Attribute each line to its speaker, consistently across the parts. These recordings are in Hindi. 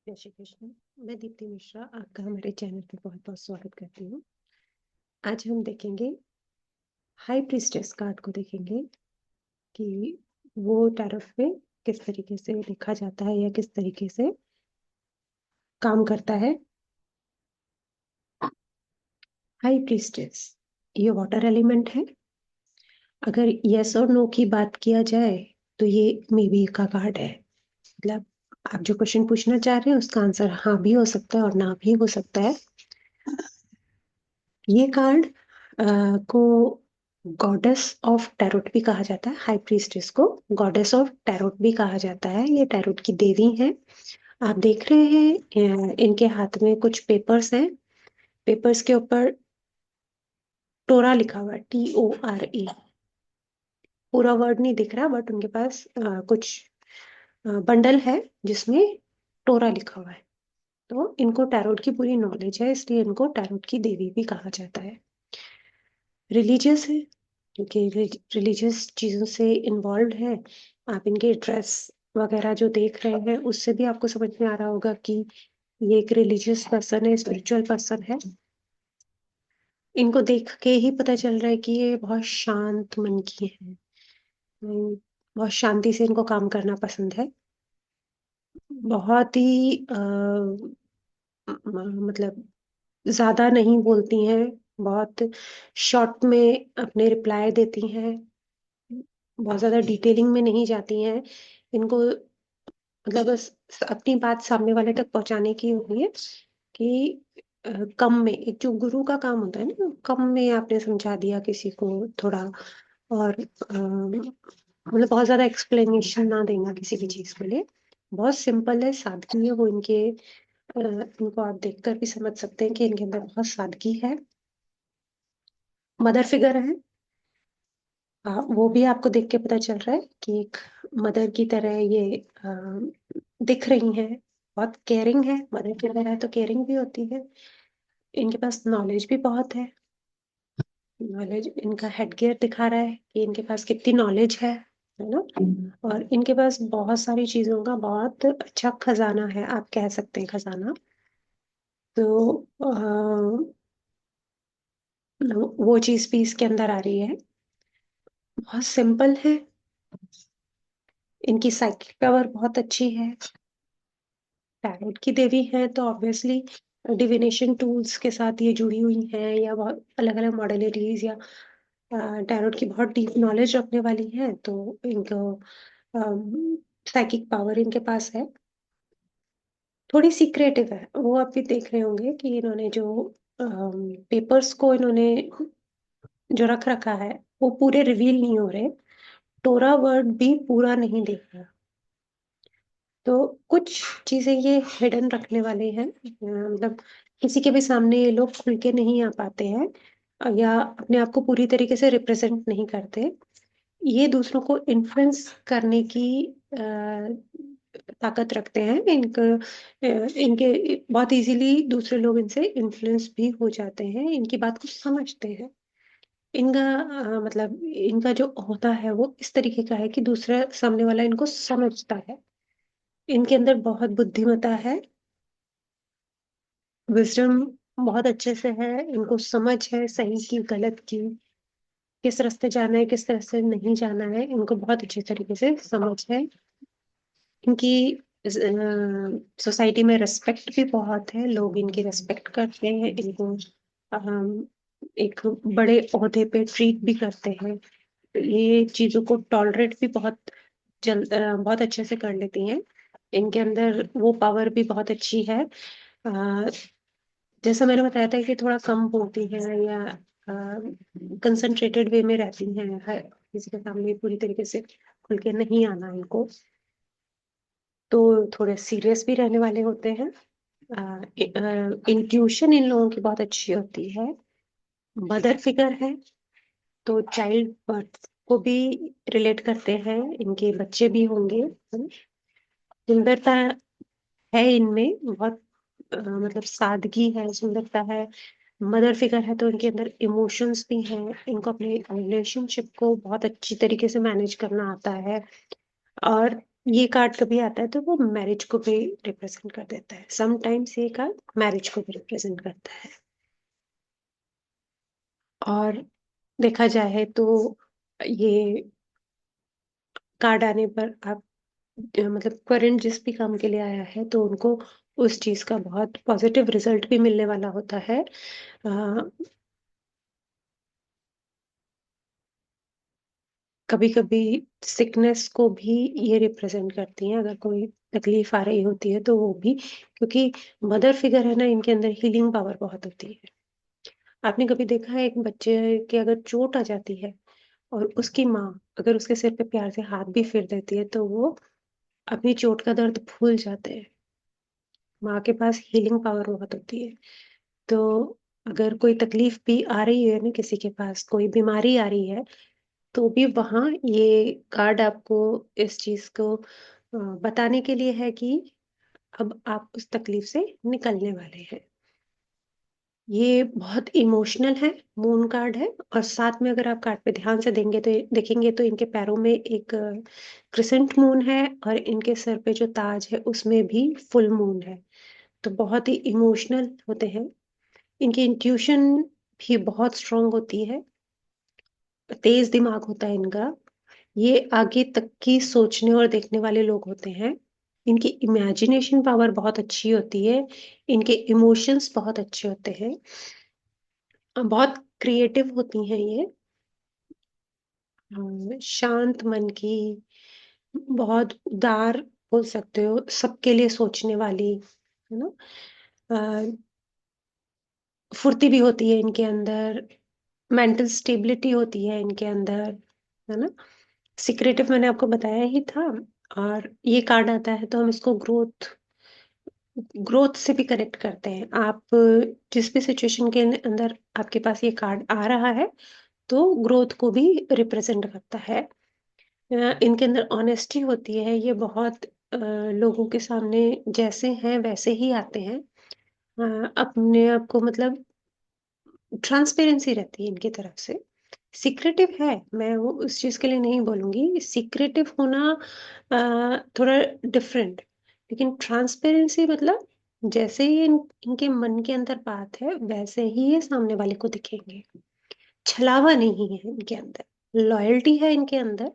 Speaker 1: जय श्री कृष्ण। मैं दीप्ति मिश्रा आपका हमारे चैनल पे बहुत बहुत स्वागत करती हूँ। आज हम देखेंगे हाई प्रीस्टेस कार्ड को देखेंगे कि वो टैरोट पे किस तरीके से लिखा जाता है या किस तरीके से काम करता है। हाई प्रीस्टेस ये वाटर एलिमेंट है। अगर यस और नो की बात किया जाए तो ये मे बी का कार्ड है। मतलब आप जो क्वेश्चन पूछना चाह रहे हैं उसका आंसर हाँ भी हो सकता है और ना भी हो सकता है। ये कार्ड को गॉडेस ऑफ टैरोट भी कहा जाता है। हाई प्रीस्टेस को गॉडेस ऑफ टैरोट भी कहा जाता है। ये टैरोट की देवी है। आप देख रहे हैं इनके हाथ में कुछ पेपर्स हैं। पेपर्स के ऊपर टोरा लिखा हुआ है, TORA। पूरा वर्ड नहीं दिख रहा बट उनके पास कुछ बंडल है जिसमें टोरा लिखा हुआ है। तो इनको टैरोट की पूरी नॉलेज है, इसलिए इनको टैरोट की देवी भी कहा जाता है। रिलीजियस है क्योंकि रिलीजियस चीजों से इन्वॉल्व है। आप इनके ड्रेस वगैरह जो देख रहे हैं उससे भी आपको समझ में आ रहा होगा कि ये एक रिलीजियस पर्सन है, स्पिरिचुअल पर्सन है। इनको देख के ही पता चल रहा है कि ये बहुत शांत मन की है। बहुत शांति से इनको काम करना पसंद है। बहुत ही मतलब ज्यादा नहीं बोलती हैं। बहुत शॉर्ट में अपने रिप्लाई देती हैं। बहुत ज्यादा डिटेलिंग में नहीं जाती हैं। इनको मतलब बस अपनी बात सामने वाले तक पहुंचाने की होती है कि कम में, एक जो गुरु का काम होता है ना, कम में आपने समझा दिया किसी को थोड़ा। और मतलब बहुत ज्यादा एक्सप्लेनेशन ना देना किसी भी चीज के लिए। बहुत सिंपल है, सादगी है वो इनके। इनको आप देखकर भी समझ सकते हैं कि इनके अंदर बहुत सादगी है। मदर फिगर है। वो भी आपको देख के पता चल रहा है कि एक मदर की तरह ये दिख रही हैं। बहुत केयरिंग है, मदर की तरह है तो केयरिंग भी होती है। इनके पास नॉलेज भी बहुत है। नॉलेज इनका हेडगियर दिखा रहा है कि इनके पास कितनी नॉलेज है ना। और इनके पास बहुत सारी चीजों का बहुत अच्छा खजाना है, आप कह सकते हैं खजाना। तो वो चीज भी इसके अंदर आ रही है। बहुत सिंपल है। इनकी साइकिक पावर बहुत अच्छी है। टैरोट की देवी है तो ऑब्वियसली डिविनेशन टूल्स के साथ ये जुड़ी हुई हैं, या बहुत अलग अलग मॉडलिटीज, या टैरोट की बहुत डीप नॉलेज रखने वाली है। तो इनको साइकिक पावर इनके पास है। थोड़ी सीक्रेटिव है वो, आप भी देख रहे होंगे कि इन्होंने जो पेपर्स को इन्होंने जो रख रखा है वो पूरे रिवील नहीं हो रहे। टोरा वर्ड भी पूरा नहीं देख रहा। तो कुछ चीजें ये हिडन रखने वाले हैं। मतलब किसी के भी सामने ये लोग खुल के नहीं आ पाते हैं, या अपने आप को पूरी तरीके से रिप्रेजेंट नहीं करते। ये दूसरों को इन्फ्लुएंस करने की ताकत रखते हैं। इनके बहुत इजीली दूसरे लोग इनसे इन्फ्लुएंस भी हो जाते हैं, इनकी बात को समझते हैं। इनका मतलब इनका जो होता है वो इस तरीके का है कि दूसरा सामने वाला इनको समझता है। इनके अंदर बहुत बुद्धिमत्ता है, विजडम बहुत अच्छे से है। इनको समझ है सही की गलत की, किस रास्ते जाना है किस रास्ते नहीं जाना है, इनको बहुत अच्छे तरीके से समझ है। इनकी सोसाइटी में रिस्पेक्ट भी बहुत है, लोग इनकी रिस्पेक्ट करते हैं। इनको अम, एक बड़े ओहदे पे ट्रीट भी करते हैं। ये चीजों को टॉलरेट भी बहुत अच्छे से कर लेती हैं। इनके अंदर वो पावर भी बहुत अच्छी है। अ, जैसा मैंने बताया था कि थोड़ा कम बोलती हैं, या कंसंट्रेटेड वे में रहती हैं। हर किसी के सामने पूरी तरीके से खुल के नहीं आना इनको। तो थोड़े सीरियस भी रहने वाले होते हैं। इंट्यूशन इन लोगों की बहुत अच्छी होती है। मदर फिगर है तो चाइल्ड बर्थ को भी रिलेट करते हैं, इनके बच्चे भी होंगे। सुंदरता है इनमें बहुत। मतलब सादगी है, सुंदरता है। मदर फिगर है तो इनके अंदर इमोशंस भी हैं। इनको अपने रिलेशनशिप को बहुत अच्छी तरीके से मैनेज करना आता है। और ये कार्ड कभी आता है तो वो मैरिज को भी रिप्रेजेंट कर देता है, समटाइम्स ये कार्ड मैरिज को भी रिप्रेजेंट करता है। और देखा जाए तो ये कार्ड आने पर आप मतलब करंट जिस भी काम के लिए आया है तो उनको उस चीज का बहुत पॉजिटिव रिजल्ट भी मिलने वाला होता है। कभी कभी सिकनेस को भी ये रिप्रेजेंट करती हैं, अगर कोई तकलीफ आ रही होती है तो वो भी, क्योंकि मदर फिगर है ना, इनके अंदर हीलिंग पावर बहुत होती है। आपने कभी देखा है एक बच्चे की अगर चोट आ जाती है और उसकी माँ अगर उसके सिर पे प्यार से हाथ भी फेर देती है तो वो अपनी चोट का दर्द भूल जाते हैं। माँ के पास हीलिंग पावर बहुत होती है। तो अगर कोई तकलीफ भी आ रही है ना, किसी के पास कोई बीमारी आ रही है, तो भी वहाँ ये कार्ड आपको इस चीज़ को बताने के लिए है कि अब आप उस तकलीफ से निकलने वाले हैं। ये बहुत इमोशनल है, मून कार्ड है, और साथ में अगर आप कार्ड पे ध्यान से देंगे तो देखेंगे तो इनके पैरों में एक क्रिसेंट मून है और इनके सर पे जो ताज है उसमें भी फुल मून है। तो बहुत ही इमोशनल होते हैं। इनकी इंट्यूशन भी बहुत स्ट्रांग होती है, तेज दिमाग होता है इनका। ये आगे तक की सोचने और देखने वाले लोग होते हैं। इनकी इमेजिनेशन पावर बहुत अच्छी होती है, इनके इमोशंस बहुत अच्छे होते हैं, बहुत क्रिएटिव होती हैं ये। शांत मन की, बहुत उदार बोल सकते हो, सबके लिए सोचने वाली, है ना? अ, फुर्ती भी होती है इनके अंदर, मेंटल स्टेबिलिटी होती है इनके अंदर, है ना? सीक्रेटिव मैंने आपको बताया ही था। और ये कार्ड आता है तो हम इसको ग्रोथ ग्रोथ से भी कनेक्ट करते हैं। आप जिस भी सिचुएशन के अंदर आपके पास ये कार्ड आ रहा है, तो ग्रोथ को भी रिप्रेजेंट करता है। इनके अंदर ऑनेस्टी होती है, ये बहुत लोगों के सामने जैसे हैं वैसे ही आते हैं। अपने आप को मतलब ट्रांसपेरेंसी रहती है इनकी तरफ से। सीक्रेटिव है, मैं वो उस चीज़ के लिए नहीं बोलूँगी, सीक्रेटिव होना थोड़ा डिफरेंट, लेकिन ट्रांसपेरेंसी मतलब जैसे ही इनके मन के अंदर बात है, वैसे ही ये सामने वाले को दिखेंगे। छलावा नहीं है इनके अंदर, लॉयल्टी है इनके अंदर।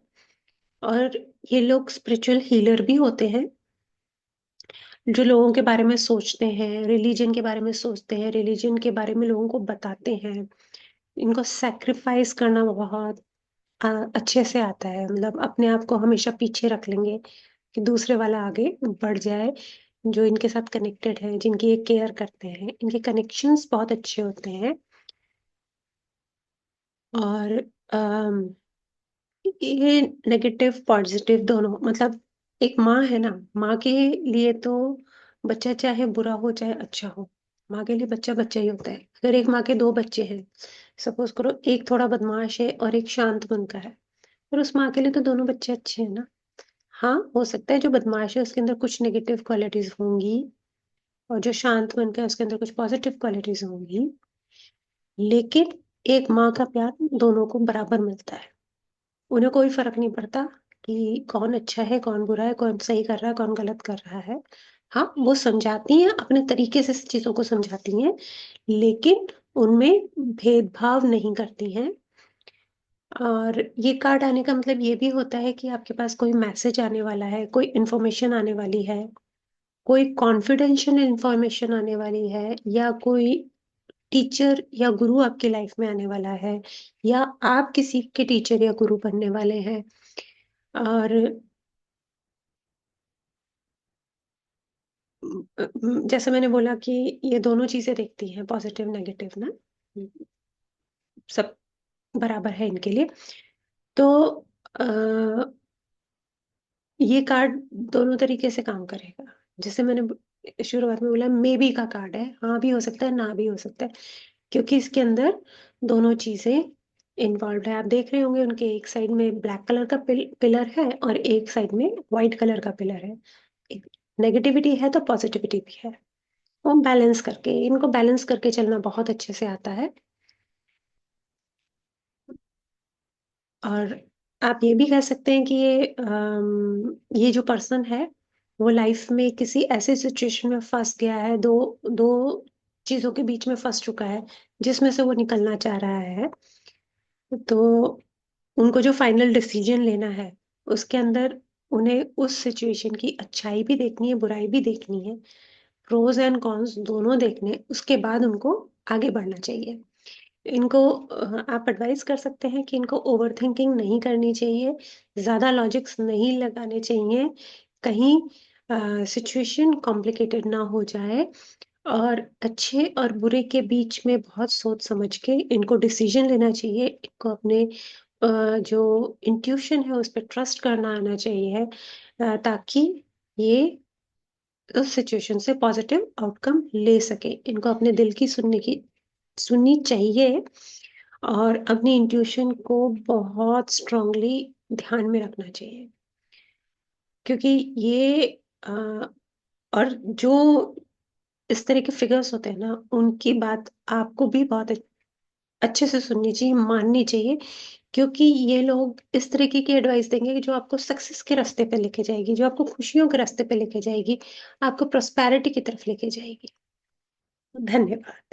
Speaker 1: और ये लोग स्पिरिचुअल हीलर भी होते हैं, जो लोगों के बारे में सोचते हैं, रिलीजन के बारे में सोचते हैं, रिलीजन के बारे में लोगों को बताते हैं। इनको सैक्रिफाइस करना बहुत अ, अच्छे से आता है, मतलब अपने आप को हमेशा पीछे रख लेंगे कि दूसरे वाला आगे बढ़ जाए। जो इनके साथ कनेक्टेड है, जिनकी ये केयर करते हैं, इनके कनेक्शंस बहुत अच्छे होते हैं। और अम, ये नेगेटिव पॉजिटिव दोनों, मतलब एक माँ है ना, माँ के लिए तो बच्चा चाहे बुरा हो चाहे अच्छा हो, माँ के लिए बच्चा बच्चा ही होता है। अगर एक माँ के दो बच्चे हैं, सपोज करो एक थोड़ा बदमाश है और एक शांत मन का है, पर उस माँ के लिए तो दोनों बच्चे अच्छे हैं ना। हाँ, हो सकता है जो बदमाश है उसके अंदर कुछ नेगेटिव क्वालिटीज होंगी, और जो शांत मन का है उसके अंदर कुछ पॉजिटिव क्वालिटीज होंगी, लेकिन एक माँ का प्यार दोनों को बराबर मिलता है। उन्हें कोई फ़र्क नहीं पड़ता कि कौन अच्छा है, कौन बुरा है, कौन सही कर रहा है, कौन गलत कर रहा है। हाँ, वो समझाती हैं, अपने तरीके से चीज़ों को समझाती हैं, लेकिन उनमें भेदभाव नहीं करती हैं। और ये कार्ड आने का मतलब ये भी होता है कि आपके पास कोई मैसेज आने वाला है, कोई इन्फॉर्मेशन आने वाली है, कोई कॉन्फिडेंशियल इन्फॉर्मेशन आने वाली है, या कोई टीचर या गुरु आपकी लाइफ में आने वाला है, या आप किसी के टीचर या गुरु बनने वाले हैं। और जैसे मैंने बोला कि ये दोनों चीज़ें देखती हैं, पॉज़िटिव, नेगेटिव ना। उम, सब बराबर है इनके लिए। तो अ, ये कार्ड दोनों तरीके से काम करेगा। जैसे मैंने शुरुआत में बोला, मेबी का कार्ड है, हाँ भी हो सकता है, ना भी हो सकता है, क्योंकि इसके अंदर दोनों चीज़ें इन्वॉल्व्ड है। आप देख रहे होंगे उनके एक साइड में ब्लैक कलर का पिलर है और एक साइड में व्हाइट कलर का पिलर है। एक नेगेटिविटी है तो पॉज़िटिविटी भी है। वो बैलेंस करके, इनको बैलेंस करके चलना बहुत अच्छे से आता है। और आप ये भी कह सकते हैं कि ये जो पर्सन है, वो लाइफ में किसी ऐसे सिचुएशन में फँस गया है, 2 चीज़ों के बीच में फँस चुका है, जिसमें से वो निकलना चाह रहा है। तो उनको जो फाइनल डिसीज़न लेना है, उसके अंदर उन्हें उस सिचुएशन की अच्छाई भी देखनी है, बुराई भी देखनी है, प्रोज़ एंड कॉन्स दोनों देखने, उसके बाद उनको आगे बढ़ना चाहिए। इनको आप एडवाइस कर सकते हैं कि इनको ओवरथिंकिंग नहीं करनी चाहिए, ज़्यादा लॉजिक्स नहीं लगाने चाहिए, कहीं सिचुएशन कॉम्प्लिकेटेड ना हो जाए और अच्छे और बुरे के बीच में बहुत सोच समझ के इनको डिसीज़न लेना चाहिए। इनको अपने जो इंट्यूशन है उस पे ट्रस्ट करना आना चाहिए ताकि ये उस सिचुएशन से पॉज़िटिव आउटकम ले सकें। इनको अपने दिल की सुननी चाहिए और अपनी इंट्यूशन को बहुत स्ट्रांगली ध्यान में रखना चाहिए। क्योंकि ये अ, और जो इस तरह के फिगर्स होते हैं ना, उनकी बात आपको भी बहुत अच्छे से सुननी चाहिए, माननी चाहिए क्योंकि ये लोग इस तरीके की एडवाइस देंगे कि जो आपको सक्सेस के रास्ते पे लेके जाएगी, जो आपको खुशियों के रास्ते पे लेके जाएगी, आपको प्रॉस्पेरिटी की तरफ लेके जाएगी। धन्यवाद।